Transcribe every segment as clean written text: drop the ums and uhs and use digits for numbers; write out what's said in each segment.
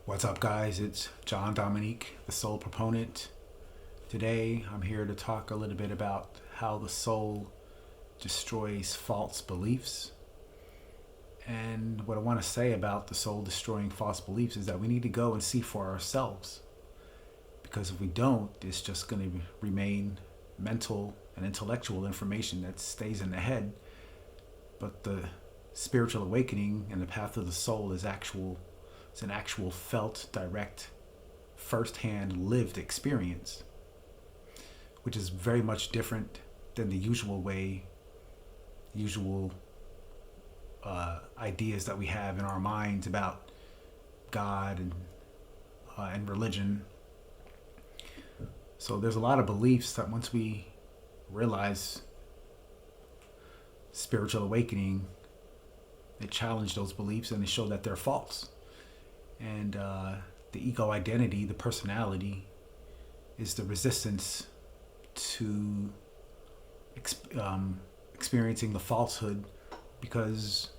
What's up, guys? It's John Dominique, the soul proponent. Today, I'm here to talk a little bit about how the soul destroys false beliefs. And what I want to say about the soul destroying false beliefs is that we need to go and see for ourselves. Because if we don't, it's just going to remain mental and intellectual information that stays in the head. But the spiritual awakening and the path of the soul is it's an actual felt, direct, first-hand lived experience, which is very much different than the usual ideas that we have in our minds about God and religion. So there's a lot of beliefs that once we realize spiritual awakening, they challenge those beliefs and they show that they're false. And the ego identity, the personality, is the resistance to experiencing the falsehood, because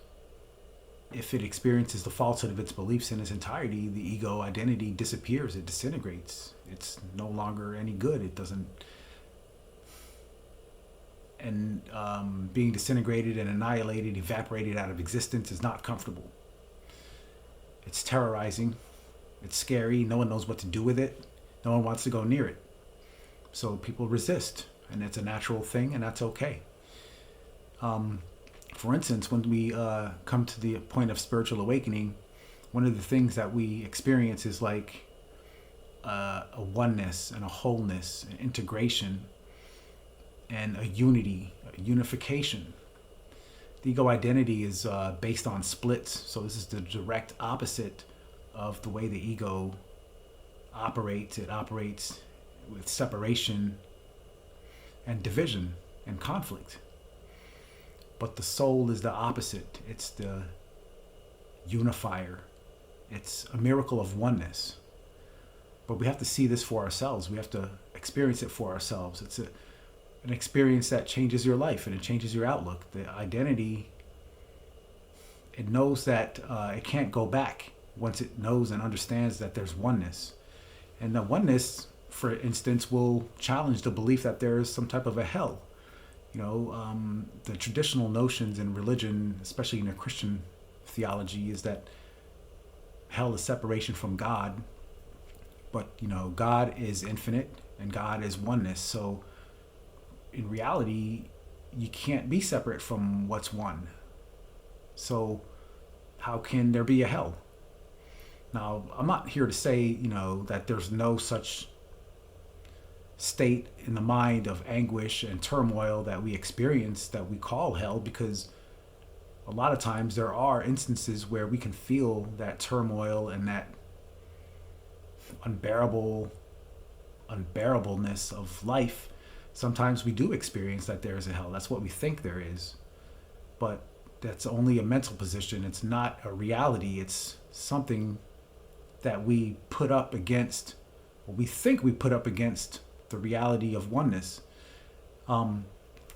if it experiences the falsehood of its beliefs in its entirety, the ego identity disappears, it disintegrates. It's no longer any good. It doesn't. And being disintegrated and annihilated, evaporated out of existence is not comfortable. It's terrorizing. It's scary. No one knows what to do with it. No one wants to go near it. So people resist, and it's a natural thing, and that's okay. For instance, when we come to the point of spiritual awakening, one of the things that we experience is like a oneness and a wholeness, an integration, and a unity, a unification. The ego identity is based on splits, so this is the direct opposite of the way the ego operates. It operates with separation and division and conflict. But the soul is the opposite. It's the unifier. It's a miracle of oneness. But we have to see this for ourselves. We have to experience it for ourselves. It's an experience that changes your life and it changes your outlook. The identity, it knows that it can't go back once it knows and understands that there's oneness. And the oneness, for instance, will challenge the belief that there is some type of a hell. The traditional notions in religion, especially in a Christian theology, is that hell is separation from God. But, God is infinite and God is oneness. So in reality, you can't be separate from what's one. So how can there be a hell? Now, I'm not here to say, that there's no such state in the mind of anguish and turmoil that we experience that we call hell, because a lot of times there are instances where we can feel that turmoil and that unbearableness of life. Sometimes we do experience that there is a hell. That's what we think there is. But that's only a mental position. It's not a reality. It's something that we put up against, or we think we put up against the reality of oneness.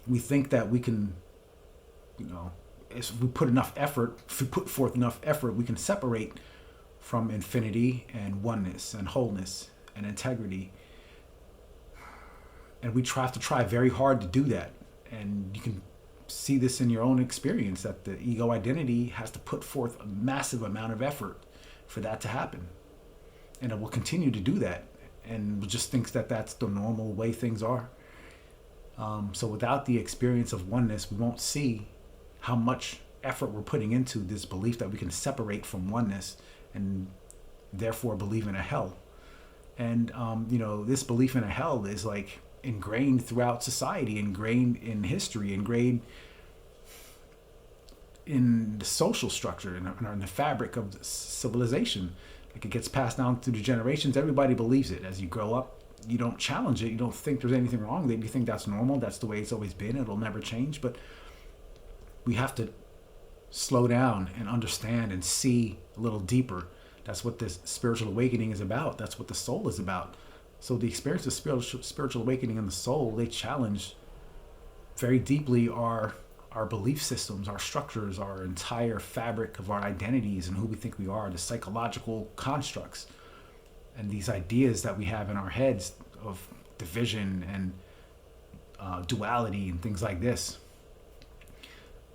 We think that we can, if we put forth enough effort, we can separate from infinity and oneness and wholeness and integrity. And we have to try very hard to do that. And you can see this in your own experience, that the ego identity has to put forth a massive amount of effort for that to happen. And it will continue to do that. And just thinks that that's the normal way things are. So without the experience of oneness, we won't see how much effort we're putting into this belief that we can separate from oneness and therefore believe in a hell. And, this belief in a hell is like ingrained throughout society, ingrained in history, ingrained in the social structure and in the fabric of civilization. Like, it gets passed down through the generations. Everybody believes it. As you grow up, you don't challenge it. You don't think there's anything wrong with it. You think that's normal. That's the way it's always been. It'll never change. But we have to slow down and understand and see a little deeper. That's what this spiritual awakening is about. That's what the soul is about. So the experience of spiritual awakening in the soul, they challenge very deeply our our belief systems, our structures, our entire fabric of our identities and who we think we are, the psychological constructs and these ideas that we have in our heads of division and duality and things like this.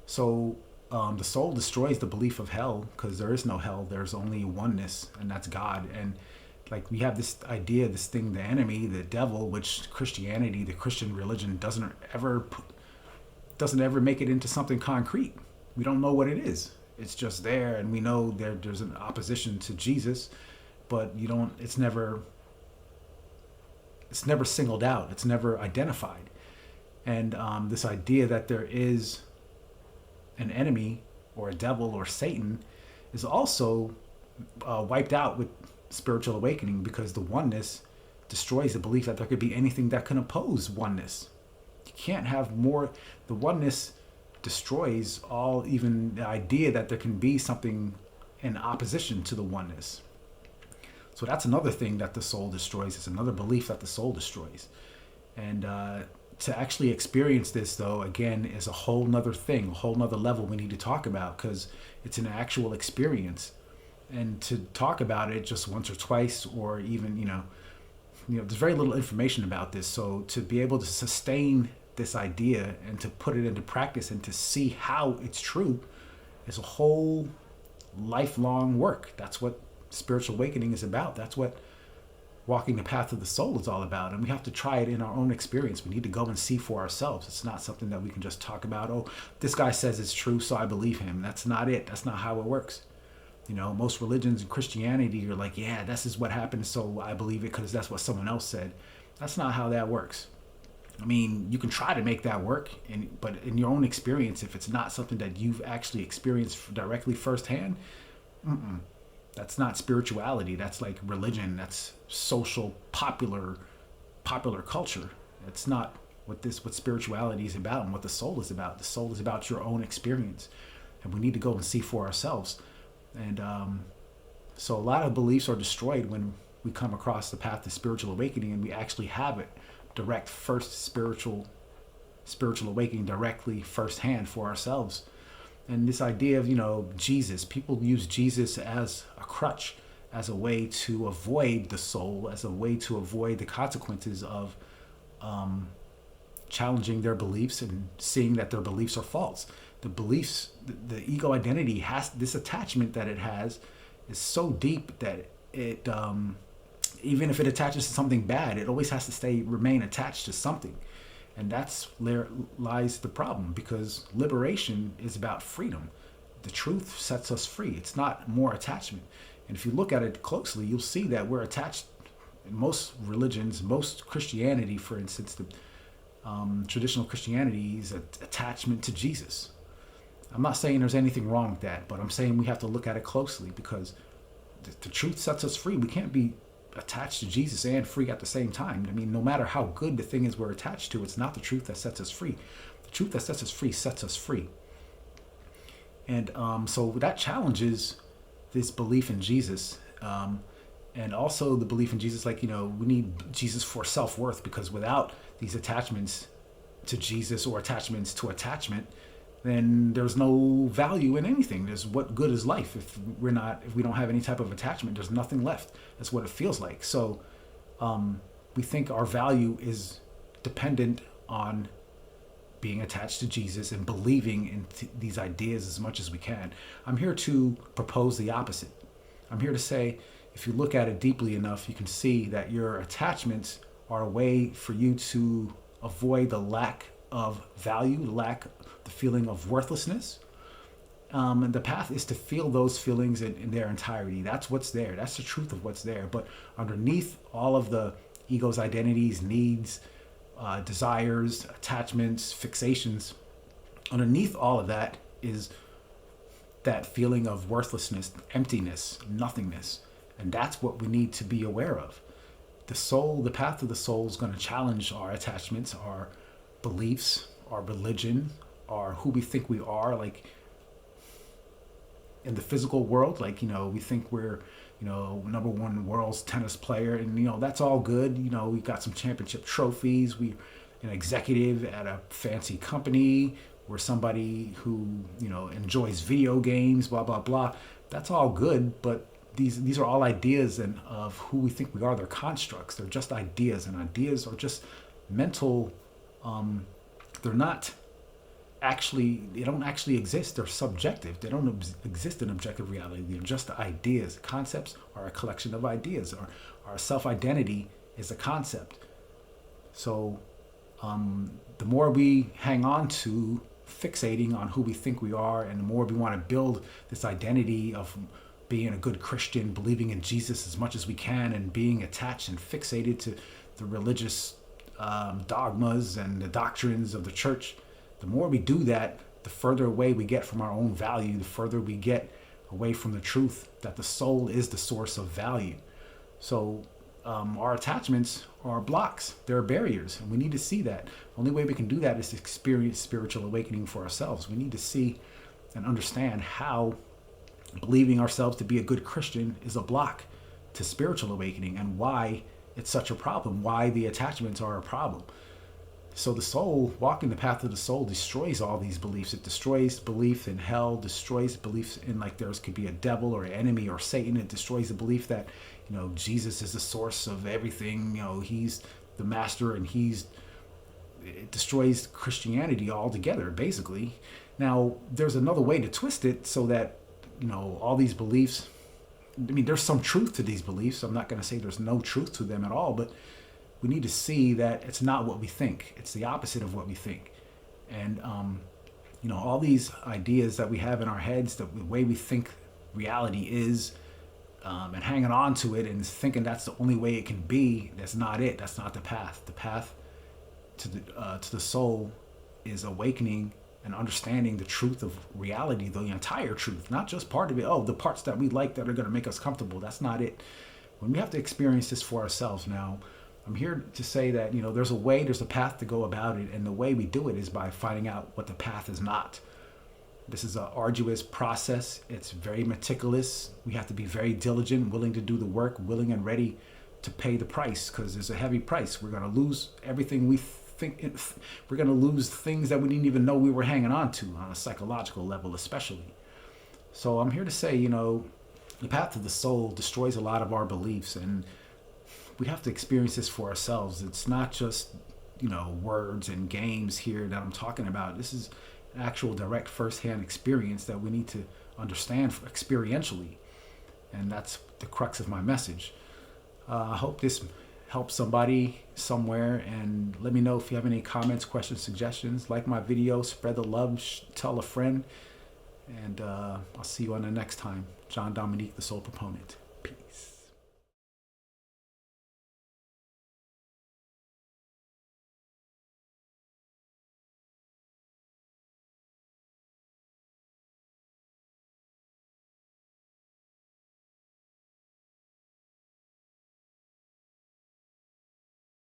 So the soul destroys the belief of hell because there is no hell. There's only oneness, and that's God. And like we have this idea, this thing, the enemy, the devil, which Christianity, the Christian religion, doesn't ever make it into something concrete. We don't know what it is. It's just there, and we know there's an opposition to Jesus, but you don't. It's never singled out. It's never identified. And this idea that there is an enemy or a devil or Satan is also wiped out with spiritual awakening, because the oneness destroys the belief that there could be anything that can oppose oneness. You can't have more. The oneness destroys all, even the idea that there can be something in opposition to the oneness. So that's another thing that the soul destroys. It's another belief that the soul destroys. And to actually experience this, though, again, is a whole nother thing, a whole nother level we need to talk about, because it's an actual experience. And to talk about it just once or twice, or even, there's very little information about this. So to be able to sustain this idea and to put it into practice and to see how it's true is a whole lifelong work. That's what spiritual awakening is about. That's what walking the path of the soul is all about. And we have to try it in our own experience. We need to go and see for ourselves. It's not something that we can just talk about. Oh, this guy says it's true, so I believe him. That's not it. That's not how it works. Most religions and Christianity are like, yeah, this is what happened, so I believe it because that's what someone else said. That's not how that works. I mean, you can try to make that work, but in your own experience, if it's not something that you've actually experienced directly firsthand, that's not spirituality. That's like religion. That's social, popular culture. It's not what spirituality is about and what the soul is about. The soul is about your own experience, and we need to go and see for ourselves. And so a lot of beliefs are destroyed when we come across the path to spiritual awakening, and we actually have it direct first spiritual awakening directly firsthand for ourselves. And this idea of, Jesus, people use Jesus as a crutch, as a way to avoid the soul, as a way to avoid the consequences of challenging their beliefs and seeing that their beliefs are false. The beliefs, the ego identity has this attachment that it has is so deep that it, even if it attaches to something bad, it always has to remain attached to something. And there lies the problem, because liberation is about freedom. The truth sets us free. It's not more attachment. And if you look at it closely, you'll see that we're attached in most religions, most Christianity, for instance, the traditional Christianity is an attachment to Jesus. I'm not saying there's anything wrong with that, but I'm saying we have to look at it closely, because the truth sets us free. We can't be attached to Jesus and free at the same time. I mean, no matter how good the thing is we're attached to, it's not the truth that sets us free. The truth that sets us free sets us free. And so that challenges this belief in Jesus, and also the belief in Jesus, we need Jesus for self-worth, because without these attachments to Jesus or attachments to attachment, then there's no value in anything. There's what good is life if we don't have any type of attachment? There's nothing left. That's what it feels like. So we think our value is dependent on being attached to Jesus and believing in these ideas as much as we can. I'm here to propose the opposite. I'm here to say, if you look at it deeply enough, you can see that your attachments are a way for you to avoid the lack of value, the feeling of worthlessness. And the path is to feel those feelings in their entirety. That's what's there. That's the truth of what's there. But underneath all of the ego's identities, needs, desires, attachments, fixations, underneath all of that is that feeling of worthlessness, emptiness, nothingness. And that's what we need to be aware of. The soul, the path of the soul, is going to challenge our attachments, our beliefs, our religion, our who we think we are, like in the physical world. We think we're, number one world's tennis player, and that's all good. We got some championship trophies. We an executive at a fancy company. we're somebody who, enjoys video games, blah, blah, blah. That's all good, but these are all ideas and of who we think we are. They're constructs. They're just ideas, and ideas are just mental. They're not actually, they don't actually exist. They're subjective. They don't exist in objective reality. They're just ideas. Concepts are a collection of ideas. Our self-identity is a concept. So the more we hang on to fixating on who we think we are, and the more we want to build this identity of being a good Christian, believing in Jesus as much as we can, and being attached and fixated to the religious dogmas and the doctrines of the church, the more we do that, the further away we get from our own value, the further we get away from the truth that the soul is the source of value. So our attachments are blocks. They're barriers, and we need to see that. The only way we can do that is to experience spiritual awakening for ourselves. We need to see and understand how believing ourselves to be a good Christian is a block to spiritual awakening, and why it's such a problem, why the attachments are a problem. So the soul, walking the path of the soul, destroys all these beliefs. It destroys belief in hell, destroys beliefs in like there could be a devil or an enemy or Satan. It destroys the belief that, Jesus is the source of everything. He's the master, and it destroys Christianity altogether, basically. Now, there's another way to twist it so that, all these beliefs, there's some truth to these beliefs. I'm not going to say there's no truth to them at all, but we need to see that it's not what we think. It's the opposite of what we think. And, all these ideas that we have in our heads, the way we think reality is, and hanging on to it and thinking that's the only way it can be, that's not it. That's not the path. The path to the soul is awakening and understanding the truth of reality, the entire truth, not just part of it. Oh, the parts that we like that are going to make us comfortable. That's not it. When we have to experience this for ourselves now, I'm here to say that, there's a path to go about it. And the way we do it is by finding out what the path is not. This is an arduous process. It's very meticulous. We have to be very diligent, willing to do the work, willing and ready to pay the price, because it's a heavy price. We're going to lose everything we think. We're going to lose things that we didn't even know we were hanging on to on a psychological level, especially. So I'm here to say, the path of the soul destroys a lot of our beliefs, and we have to experience this for ourselves. It's not just, words and games here that I'm talking about. This is an actual direct firsthand experience that we need to understand experientially. And that's the crux of my message. I hope this helps somebody somewhere, and let me know if you have any comments, questions, suggestions. Like my video, spread the love, tell a friend, and I'll see you on the next time. John Dominique, the Soul Proponent.